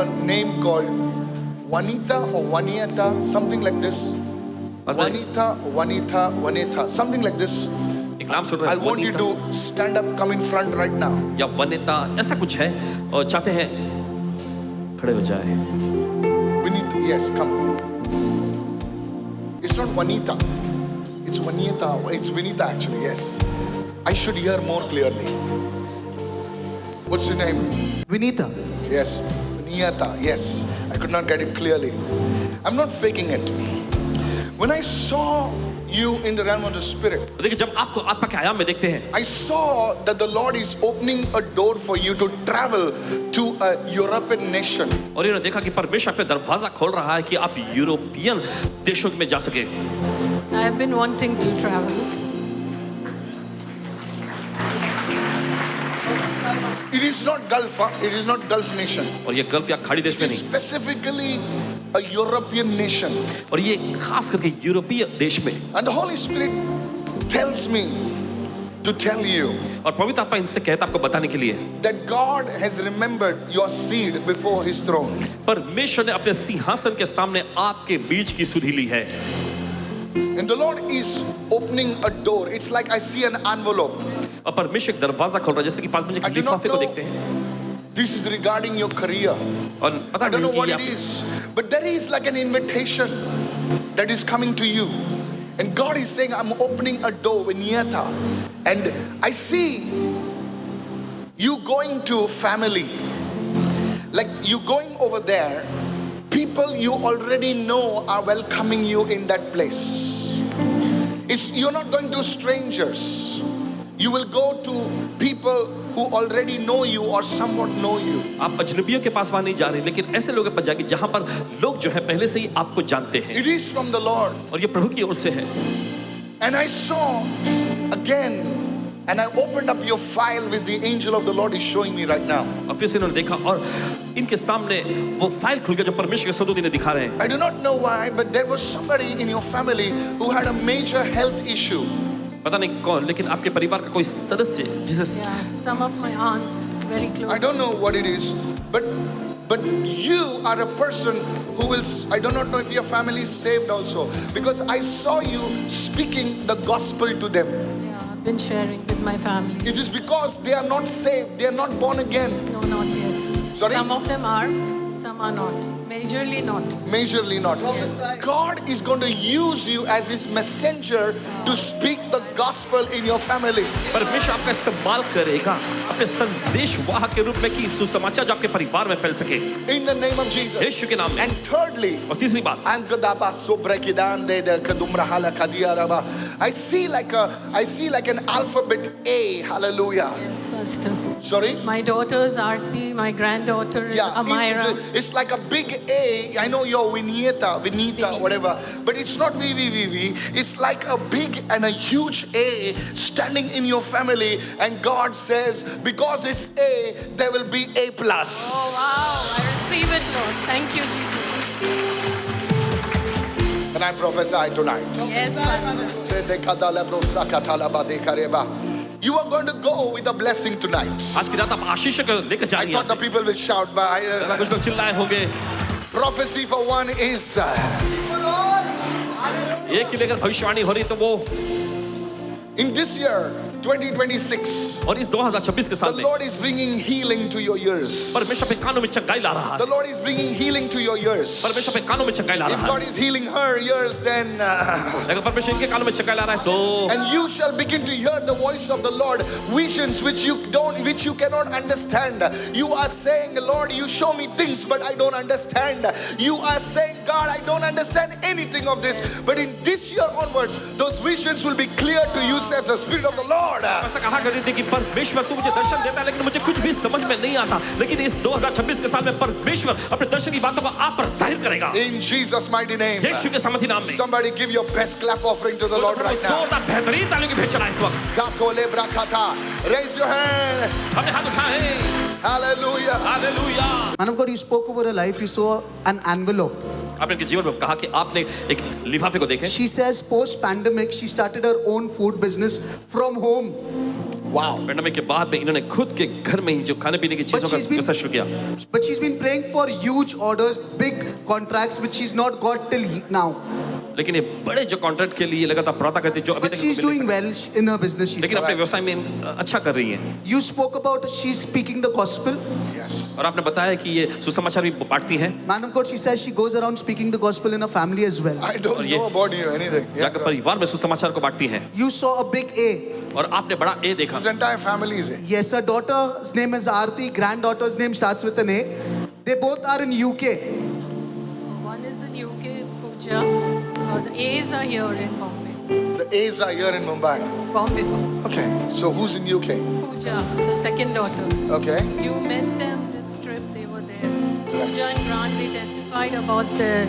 a name called Juanita or Juanieta, something like this. Juanita, something like this. नाम सुन रहे I हैं want you to stand up, come in front right now. या वनिता ऐसा कुछ है और चाहते हैं खड़े हो जाए. Vinita, yes, come. It's not Juanita. It's Juanieta. It's Vinita actually, yes. I should hear more clearly. What's your name? Vinita. Yes. Vinieta. Yes. I could not get it clearly. I'm not faking it. When I saw you in the realm of the spirit, देखिए जब आपको आत्मा के आयाम में देखते हैं, I saw that the Lord is opening a door for you to travel to a European nation. और इन्होंने देखा कि परमेश्वर पे दरवाजा खोल रहा है कि आप यूरोपियन देशों में जा सके. I have been wanting to travel. It is not Gulf, it is not Gulf nation. और ये गल्फ या खाड़ी देश It में is नहीं, specifically a European nation. और ये खास करके यूरोपीय देश में. And the Holy Spirit tells me to tell you और पवित्र आत्मा इनसे कहता आपको बताने के लिए that God has remembered your seed before His throne. परमेश्वर ने अपने सिंहासन के सामने आपके बीज की सुधि ली है. And the Lord is opening a door. It's like I see an envelope. और परमेश्वर एक दरवाजा खोल रहा है जैसे कि पास में एक I do not लिफाफे को know. देखते हैं. This is regarding your career. और पता I don't know नहीं what कि it आप is, but there is like an invitation that is coming to you. And God is saying, I'm opening a door, Vinieta. And I see you going to family. Like you going over there, people you already know are welcoming you in that place. You're not going to strangers. You will go to people who already know you or somewhat know you. आप अजनबियों के पास वहां नहीं जा रहे, लेकिन ऐसे लोगों के पास जाके जहां पर लोग जो है पहले से ही आपको जानते हैं. It is from the Lord. और ये प्रभु की ओर से है. And I saw again, and I opened up your file which the angel of the Lord is showing me right now. और फिर से इन्होंने देखा और इनके सामने वो फाइल खुल गया जो परमेश्वर के सदूत इन्हें दिखा रहे हैं. I do not know why, but there was somebody in your family who had a major health issue. पता नहीं कौन, लेकिन आपके परिवार का कोई सदस्य जिसे Yeah, some of my aunts very close. I don't know what it is, but you are a person who will, I do not know if your family is saved also, because I saw you speaking the gospel to them. Yeah, I've been sharing with my family. It is because they are not saved, they are not born again. No, not yet. Sorry? Some of them are, some are not. Majorly not. Majorly not. Yes. God is going to use you as His messenger to speak the gospel in your family. परमेश्वर आपका इस्तेमाल करेगा अपने संदेश वाह के रूप में कि सुसमाचार जो आपके परिवार में फैल सके. In the name of Jesus. यीशु के नाम में. And thirdly, और तीसरी बात, I see like an alphabet A. Hallelujah. Yes, Pastor. Sorry? My daughter is Aarti, my granddaughter is Yeah, Amira. it's like a big A. I know you're Vinita, whatever, but it's not V. It's like a big and a huge A standing in your family, and God says, because it's A, there will be A+. Oh wow, I receive it, Lord. Thank you, Jesus. And I prophesy tonight. Yes, Pastor. You are going to go with a blessing tonight. आज की रात आप आशीष को लेकर I जाएंगे. thought the people will shout, but कुछ लोग चिल्लाए होंगे. prophecy for one is एक की लेकर भविष्यवाणी हो रही तो वो in this year 2026, और इस 2026 के the साल में Lord is bringing healing to your ears. परमेश्वर पे कानों में चंगाई ला रहा The है. Lord is bringing healing to your ears. परमेश्वर पे कानों में चंगाई ला If रहा God है. is healing her ears, then लेकिन परमेश्वर इनके कानों में चंगाई ला रहा है तो and you shall begin to hear the voice of the Lord, visions which you cannot understand. You are saying, Lord, you show me things, but I don't understand. You are saying, God, I don't understand anything of this. But in this year onwards, those visions will be clear to you, says the Spirit of the Lord. ऐसा कहा करती थी कि परमेश्वर तू मुझे दर्शन देता है लेकिन मुझे कुछ भी समझ में नहीं आता. लेकिन इस 2026 के साल में परमेश्वर अपने दर्शन की बातों को आप पर जाहिर करेगा. In Jesus' mighty name. यीशु के सामर्थी नाम में. Somebody give your best clap offering to the Lord right now. जोरदार बेहतरीन तालियों की भेंट चढ़ाएं इस वक्त. Raise your hand. हमने हाथ उठाए. Hallelujah. Hallelujah. Man of God, you spoke over her life. You saw an envelope. आपने इनके जीवन में कहा कि आपने एक लिफाफे को देखे. She says post-pandemic, she started her own food business from home. Wow. Pandemic के बाद में इन्होंने खुद के घर में ही जो खाने पीने की चीजों का she's been- व्यवसाय शुरू किया। But she's been praying for huge orders, big contracts, which she's not got till now. लेकिन ये बड़े जो कॉन्ट्रैक्ट के लिए लगातार प्रार्थना करती है, जो अभी But तक she's इनको मिल नहीं doing well in her business. सका। लेकिन अपने व्यवसाय में अच्छा कर रही है। You spoke about she's speaking the gospel. Yes. और आपने बताया कि ये सुसमाचार भी बांटती हैं। Man of God, she says she goes around speaking the gospel in her family as well. I don't ये- know about you anything. Yeah, जाकर परिवार में सुसमाचार को बांटती हैं। You saw a big A. और आपने बड़ा ए देखा। his entire family is in. Yes, her daughter's name is Aarti, granddaughter's name starts with an A. They both are in UK. One is in UK, Pooja. The A's are here in Bombay. The A's are here in Mumbai. Bombay. Okay, so who's in UK? Pooja, the second daughter. Okay. You met them this trip, they were there. Pooja and Grant, they testified about the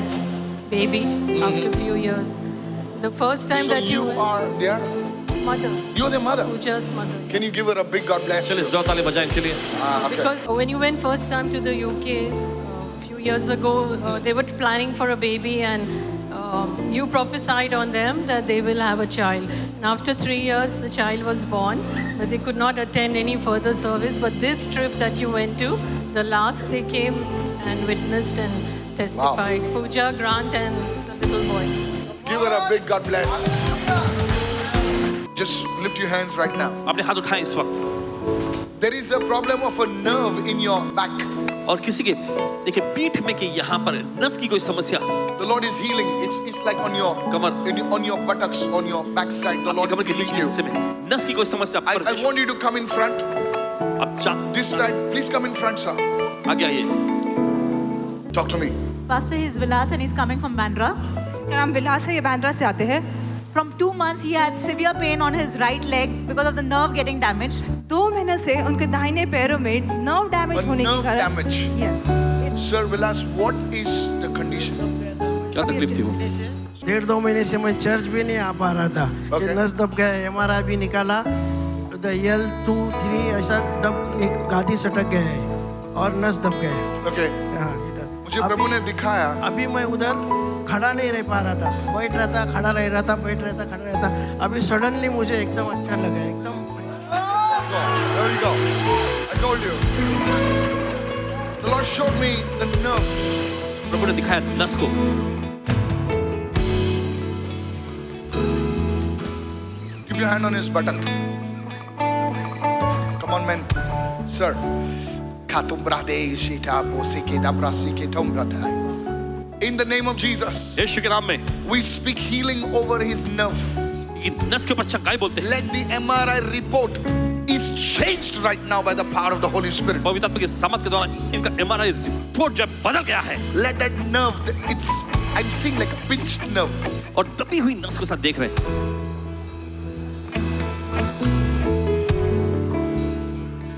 baby after a few years. The first time So that you went, are their, mother, you're their mother. Pooja's mother. Can you give her a big God bless? चलिए जोर ताली बजाएं इनके लिए। Okay. Because when you went first time to the UK a few years ago, they were planning for a baby and you prophesied on them that they will have a child. And after 3 years, the child was born, but they could not attend any further service. But this trip that you went to, the last they came and witnessed and testified. Pooja, Grant, and the little boy. Give her a big God bless. Just lift your hands right now. अपने हाथ उठाएं इस वक्त। There is a problem of a nerve in your back. और किसी के देखिए पीठ में कि यहाँ पर नस की कोई समस्या, The Lord is healing. It's like on your Qamar, on your buttocks, on your backside. The Lord Qamar is के healing नीचे you. हिस्से में नस की कोई समस्या। I want you to come in front. अब जा This side. Please come in front, sir. आगे आइए। Talk to me. Pastor, he's Vilas and he's coming from Bandra. मेरा नाम विलास है, ये बैंड्रा से आते हैं। From 2 months, he had severe pain on his right leg because of the nerve getting damaged. 2 महीने से उनके दाहिने पैरों में नर्व डैमेज A होने के nerve कारण damage. Yes. Sir Vilas, what is the condition? क्या तकलीफ थी वो? 1.5-2 महीने से मैं चर्च भी नहीं आ पा रहा था। Okay. ये नस दब गया, MRI भी निकाला, तो L2, 3 ऐसा दब एक गादी सटक गया है और नस दब गया है। Okay. हाँ, इधर। मुझे प्रभु ने दिखाया अभी मैं उधर खड़ा नहीं रह पा रहा था, बैठ रहा था, खड़ा रह रहा था, बैठ रहा था, खड़ा रहता। अभी सडनली मुझे एकदम अच्छा लगा, एकदम। There you go. I told you. The Lord showed me the nerve. प्रभु ने दिखाया नस को। Keep your hand on his buttock. Come on, men. Sir. In the name of Jesus, यीशु के नाम में we speak healing over his nerve. ये नस के ऊपर चंगाई बोलते हैं। Let the MRI report is changed right now by the power of the Holy Spirit. पवित्र आत्मा की सामर्थ के द्वारा इनका MRI रिपोर्ट जो है बदल गया है। Let that nerve, I'm seeing like a pinched nerve. और दबी हुई नस के साथ देख रहे हैं।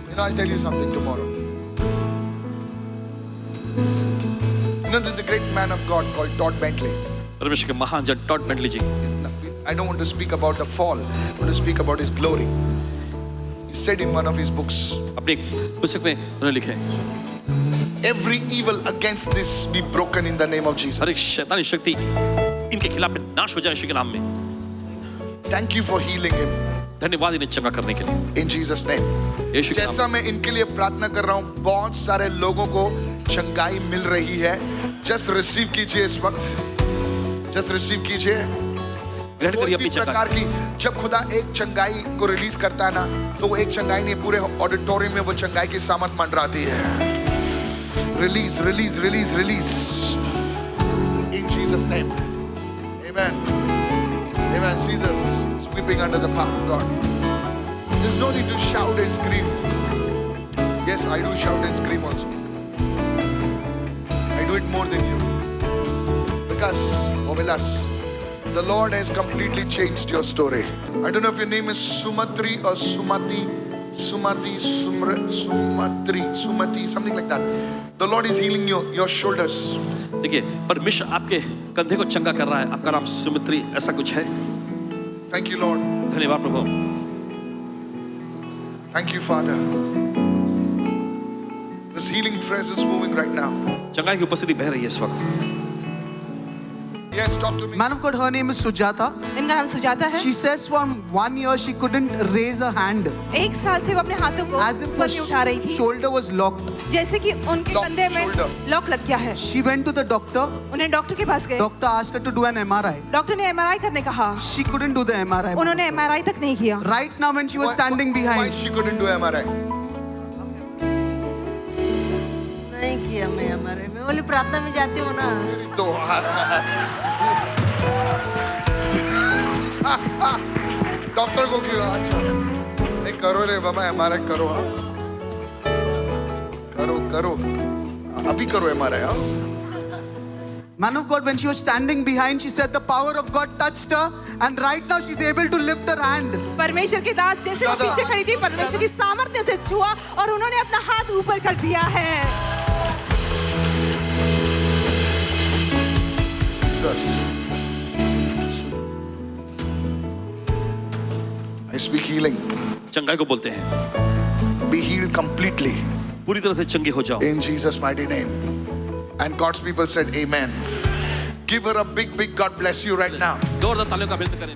You know, I'll tell you something tomorrow. You know, there's a great man of God called Todd Bentley. परमेश्वर के महान जन Todd Bentley ji. I don't want to speak about the fall. I want to speak about his glory. He said in one of his books, अपनी एक पुस्तक में उन्होंने लिखे, every evil against this be broken in the name of Jesus. हर एक शैतानी शक्ति इनके खिलाफ में नाश हो जाए यीशु के नाम में। Thank you for healing him धन्यवाद इन्हें चंगा करने के लिए in Jesus' name. यीशु के जैसा नाम में। मैं इनके लिए प्रार्थना कर रहा हूँ, बहुत सारे लोगों को चंगाई मिल रही है। जस्ट रिसीव कीजिए इस वक्त, जस्ट रिसीव कीजिए। ग्रहण कोई करिए भी अपनी प्रकार चंगाई। की, जब खुदा एक चंगाई को रिलीज करता है ना, तो वो एक चंगाई नहीं, पूरे ऑडिटोरियम में वो चंगाई की सामर्थ मंडराती है। Release release release release in Jesus name, amen amen. See this sweeping under the power of God. There's no need to shout and scream. Yes, I do shout and scream also. I do it more than you. Because, Vilas, the Lord has completely changed your story. I don't know if your name is Sumatri or Sumati, Sumati, something like that. The Lord is healing your shoulders. देखिए परमेश्वर आपके कंधे को चंगा कर रहा है। आपका नाम सुमित्री ऐसा कुछ है। Thank you, Lord. धन्यवाद प्रभु। Thank you, Father. This healing presence moving right now. चंगाई की उपस्थिति बह रही है इस वक्त। Yes, talk to me. Man of God, her name is Sujata. इनका नाम सुजाता है। She says for 1 year she couldn't raise her hand. 1 साल से वो अपने हाथों को As if ऊपर नहीं उठा रही her थी, shoulder was locked. जैसे कि उनके Lock, कंधे में shoulder. लॉक लग गया है। She went to the doctor. उन्हें डॉक्टर के पास गए। Doctor asked her to do an MRI. Doctor ने MRI करने कहा, She couldn't do the MRI. उन्होंने MRI तक नहीं किया। Right now when she was standing Why behind, she couldn't do MRI? नहीं किया मैं हमारे में बोली प्रार्थना में जाती हूँ ना। तो डॉक्टर को क्यों? अच्छा नहीं करो रे बाबा, MRI करो। हाँ करो अभी करो MRI। हाँ man of God, when she was standing behind, she said the power of God touched her, and right now she's able to lift her hand. परमेश्वर के दास जैसे वो दादा। पीछे खड़ी थी, परमेश्वर की सामर्थ्य से छुआ और उन्होंने अपना हाथ ऊपर कर दिया है। Jesus. I speak healing. चंगाई को बोलते हैं, Be healed completely पूरी तरह से चंगे हो जाओ। in Jesus' mighty name. And God's people said, Amen. Give her a big God bless you right now. जोरदार तालियों का अभिनंदन करें।